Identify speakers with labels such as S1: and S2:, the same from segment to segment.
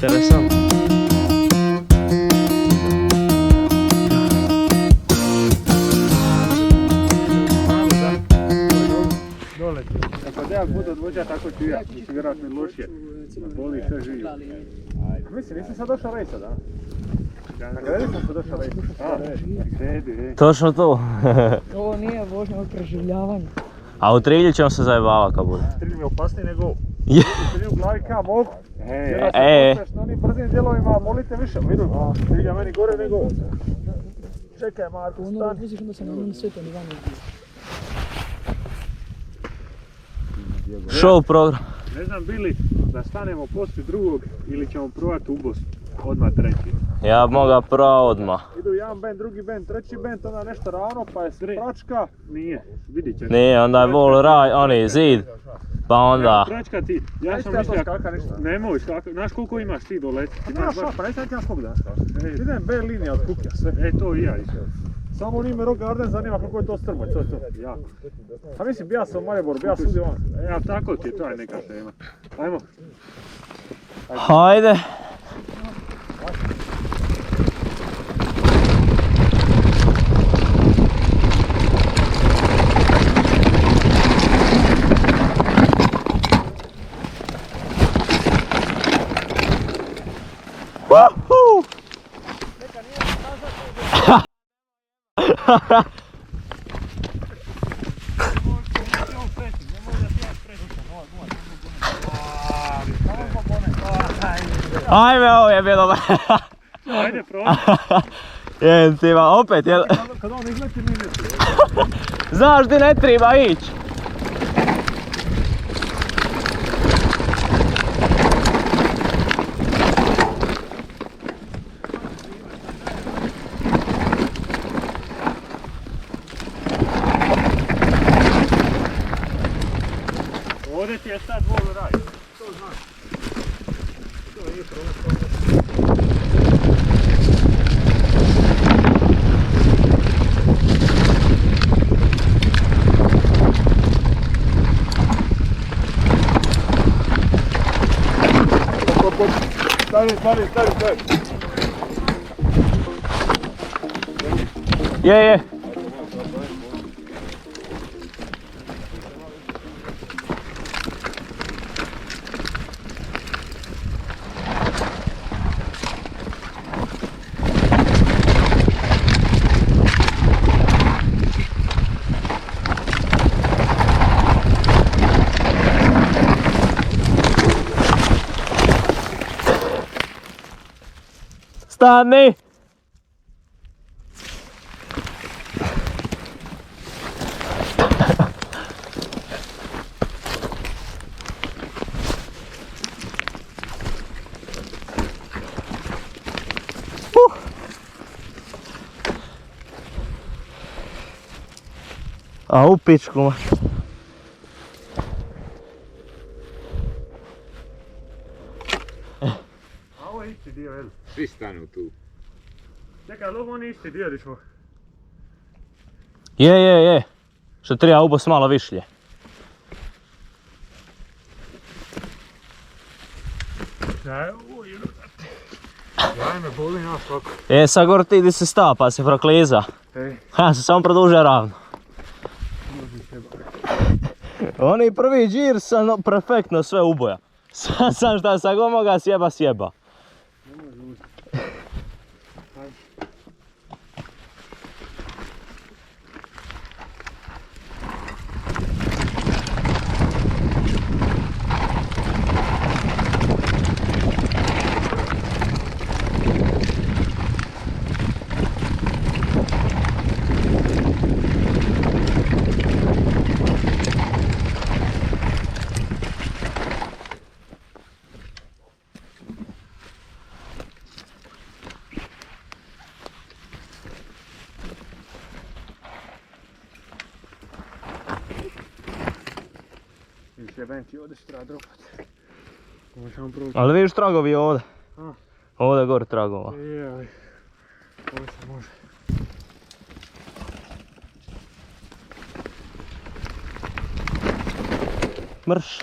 S1: Interesantno.
S2: Kad ja budu odvođa, tako ću ja. Mislim, vjerojatno i lošije. Boli sve živi. Mislim, nisi sad došao rejsa, da? Na gredi sam se došao rejsa.
S1: Točno to.
S3: Ovo nije vožnja od preživljavanja.
S1: A u Trilju ćemo se zajebavati kad bude.
S2: Trilj mi je opasniji nego ovo.
S1: Je.
S2: Trilj u glavi ka mogu. Jer
S1: E.
S2: se na onim brzim dijelovima molite više. Vidim, Trilja meni gore nego ovo. Čekaj Marko,
S3: Ono
S2: stani.
S3: razmišljaš onda sam na onom svetom Ivanu bio.
S1: Show program.
S2: Ne znam bili da stanemo poslije drugog ili ćemo probati u Bosnu. Odmah treći.
S1: Ja bi mogao pravo odmah.
S2: Idu jedan band, drugi band, treći band, onda nešto ravno, pa je pračka. Nije, vidit ćeš.
S1: Nije, onda je vol raj, oni zid. Pa onda...
S2: Pračka ti, ja sam mislio, nemoj skaka, znaš koliko imaš ti doleti? Imaš baš, pa neću ja mogu danas skakati. Idem B linija od Kuklja, sve. To i ja išao. Samo u ime Rock Garden zanima kako je to strmo, to je to, jako. Pa mislim, bija sam u Mariboru, bija svugdje van. Ja, tako ti je, to je neka tema. Ajmo.
S1: Hajde. Woohoo! Ajme, ovo je bilo.
S2: Ajde, probaj.
S1: Jem ti ma, opet, jel?
S2: Kad on izleti, mi izleti.
S1: Znaš di ne treba ići.
S2: Ovdje ti je sad vol raj. To znaš. To je problem. Stari.
S1: Je. Stani! A u pičku ma.
S2: A ovo je isti dio, jel?
S4: Svi stanu tu.
S2: Čekaj, ali ovo nije isti dio, dišmo.
S1: Je. Što treba ubos malo višlje.
S2: Jaj me boli nas kako.
S1: Sad gore ti di se sta pa se prokliza. Ja se samo produžuje ravno. Oni prvi džir sam perfektno sve uboja. Sam šta sam go moga sjeba.
S2: Jebenti, ovdje se treba dropati.
S1: Ali vidiš tragovi ovdje. Ovdje gore tragova.
S2: Jaj, ovo se može.
S1: Mrš.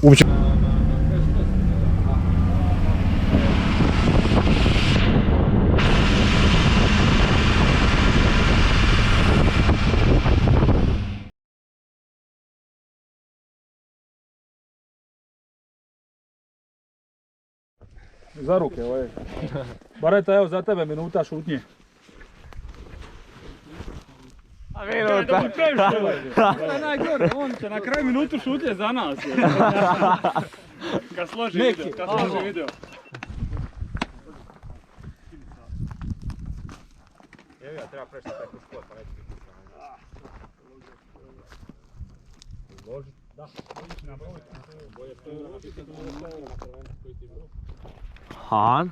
S2: Uopće. Za ruke, ovo je. Bareta, evo za tebe minuta šutnje.
S1: A minuta.
S2: To je najgore, on će na kraju minutu šutnje za nas. Kad složi video,
S1: Evo ja, treba prešti preko skot, pa neće biti. Loži, da. Han.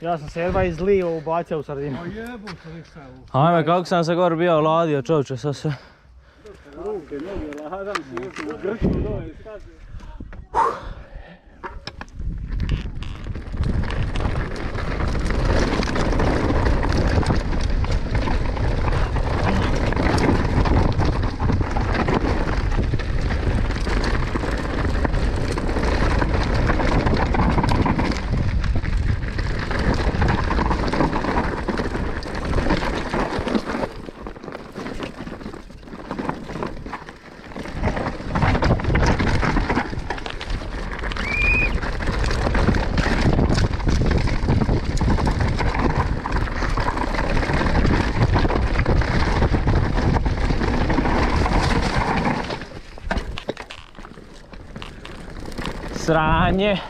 S4: Ja sam se jedva izlio, ubacio u sredinu.
S1: Ajme, kako sam se gore bio ladio, čovječe, sad se...
S2: Ruke, noge, ladan si, grču dole, skaze.
S1: Sranje.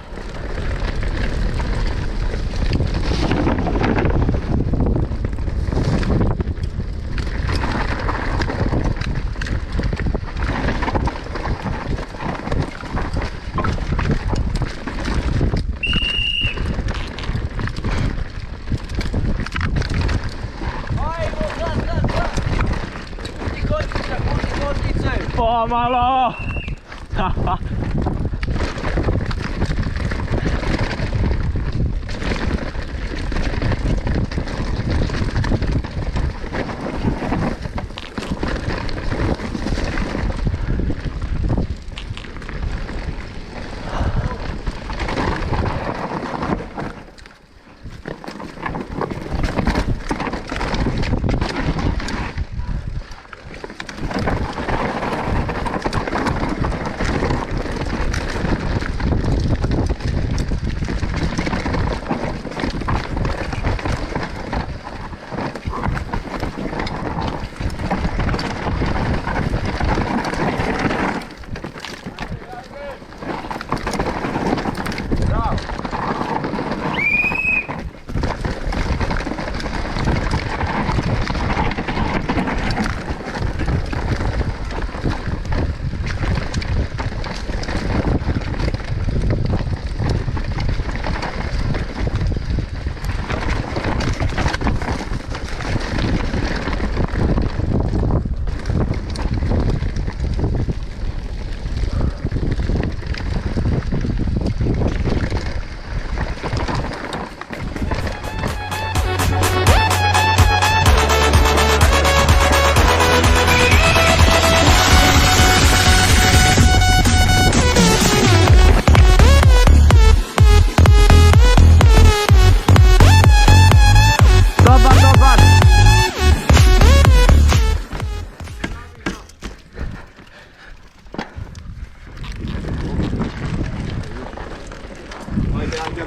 S1: Pomalo!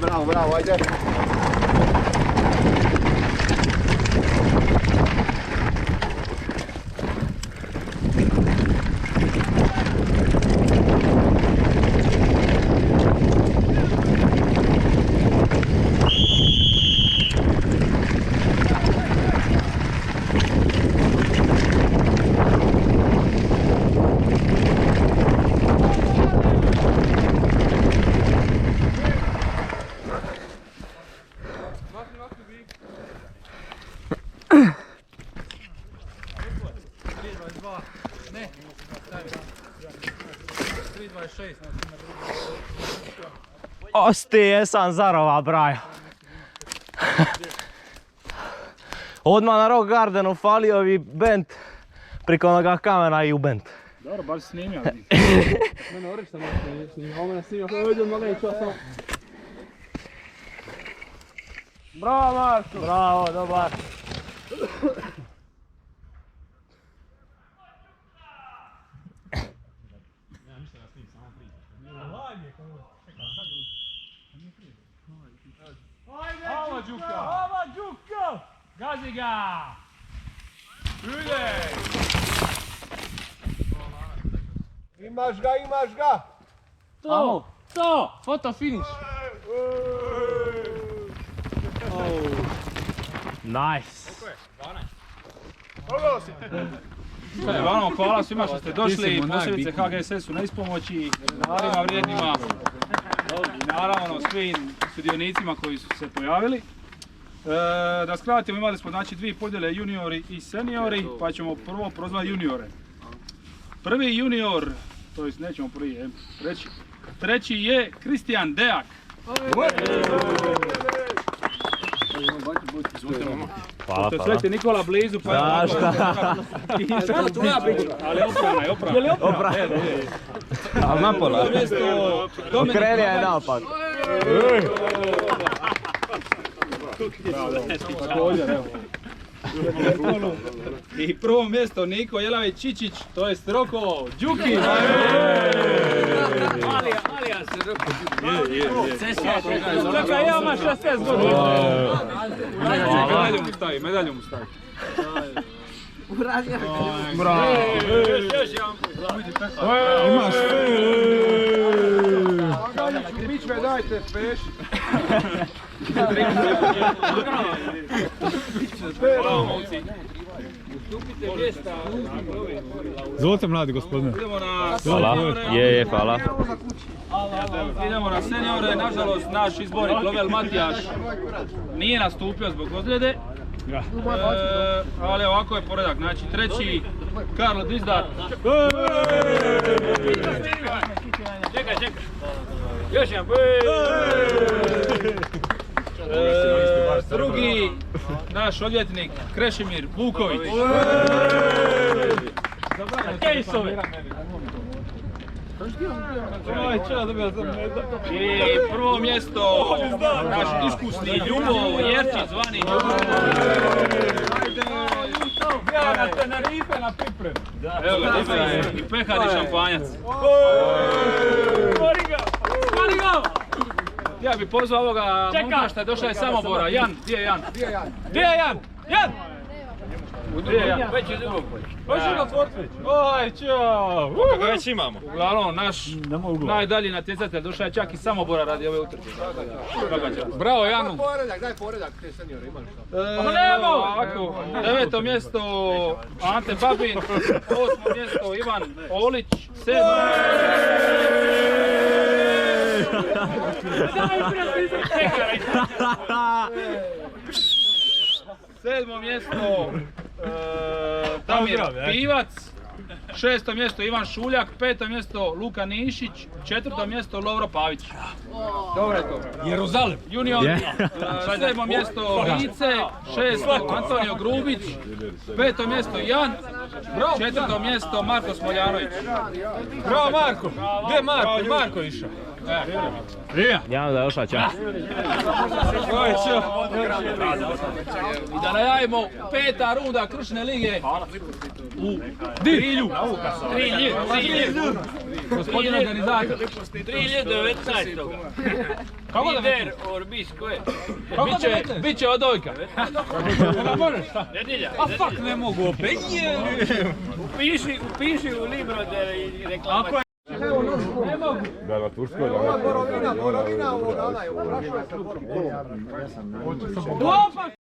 S5: Bravo, bravo, ajde.
S1: Osti, jesam zarova, brajo. Odmah na Rock Gardenu falio bi bend priko onoga kamena i u bend.
S2: Dobro, bar snimio.
S1: Bravo, Marko! Bravo, dobar.
S2: Hvala Đuka! Hvala Đuka! Gazi ga! Uljej!
S5: Imaš ga, imaš ga!
S2: To! To! Foto finish!
S1: Nice.
S2: Uglavnom, hvala svima što ste došli, posebice HGSS-u na ispomoći, narima vrijednima i naravno svim sudionicima koji su se pojavili. Da skratimo, imali smo znači dvije podjele, juniori i seniori, pa ćemo prvo prozvati juniore. Prvi junior, to jest nećemo prvi reći, treći je Kristijan Dejak.
S1: Hvala,
S2: To je
S1: hvala.
S2: Sveti Nikola blizu, pa
S1: Da, šta?
S2: Ali oprana je oprana.
S1: Oprana. Ali napola. Okreni je naopak.
S2: I prvo mjesto Niko Jelavić Čičić, to je Roko Đuki. Čekaj, ja ima 16 godina. Medalju mu stavi. Bravo. Imaš.
S5: Filipe, dajte, speš.
S2: Izvolite mladi gospodine.
S1: Hvala, je, hvala.
S6: Idemo na seniore, nažalost naš izbornik Lovel Matijaš nije nastupio zbog ozljede. Ali ovako je poredak, znači treći Karlo Dizdar. Čekaj. Još jedan. Drugi naš odvjetnik Krešimir Vuković. I prvo mjesto naš iskusni Ljubo Jerčić zvani Ljubo. Evo ga, i pehar i šampanjac. Ja bih pozvao ovoga momka što je došao iz Samobora. Jan, gdje je Jan? Gdje je Jan? Jan! Već je drugom.
S2: Hoćeš ga otvoriti? Oj, čao!
S1: Kako već imamo?
S6: Uglavnom, naš najdalji natjecatelj došao je čak iz Samobora radi ove utrke. Bravo Janu!
S5: Daj poredak, te seniore, imaš što.
S6: Ovako, 9. mjesto Ante Babin, 8. mjesto Ivan Olić, 7. mjesto Damir Pivac, 6. mjesto Ivan Šuljak, 5. mjesto Luka Nišić, 4. mjesto Lovro Pavić. Dobro je to. Jeruzalem. Junior, 7. mjesto Vice, 6. Antonio Grubić, 5. mjesto Jan, 4. mjesto Marko Smoljanović.
S2: Bravo Marko! Gdje je Marko? Marko išao.
S1: Ja da došao, čao.
S6: I da najavimo 5. runda Kršne lige u Trilju. Gospodin organizator.
S7: 2019.
S6: Kako da
S7: Lider Orbis, ko je?
S6: Biće odojka.
S7: Nedjelja.
S6: A fuck, ne mogu opet.
S7: Upiši u Libro i reklama.
S5: Da, na Turskoj, da.
S2: Borovina, ovo dana je, ovo prašao je.